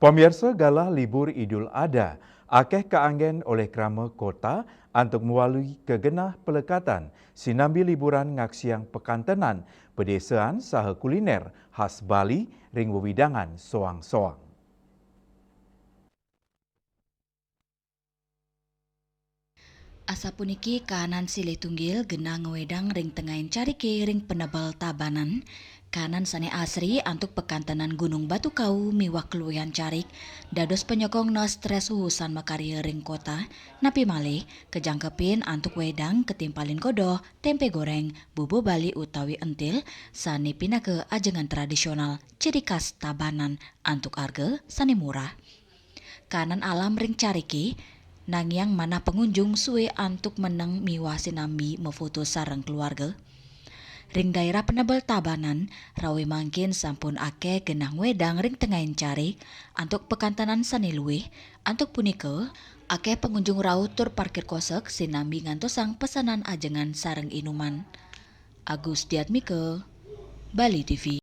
Pemirsa galah libur Idul Adha, akeh kaanggen oleh krama kota untuk melalui kegenah pelekatan sinambi liburan ngaksiang pekantenan, pedesaan saha kuliner khas Bali ring wewidangan soang-soang. Asa puniki kahanan silih tunggil genah ngewedang ring tengahin cariki ring penebal tabanan. Kahanan sane asri antuk pekantenan Gunung Batu Kau miwah keluyan carik dados penyokong no stres uhusan makarya ring kota napi malih kejangkepin antuk wedang ketimpalin kodoh tempe goreng bubu Bali utawi entil sane pinake ajengan tradisional ciri khas tabanan antuk arge sane murah. Kanan alam ring cariki nangyang mana pengunjung suwe antuk meneng miwah sinambi mefoto sareng keluarga. Ring daerah penebel tabanan, rawe mangkin sampun akeh genah wedang ring tengahin cari, antuk pekantanan sani luwih, antuk punike, akeh pengunjung raut tur parkir kosek sinambi ngantosang pesanan ajengan sareng inuman. Agus Diatmike, Bali TV.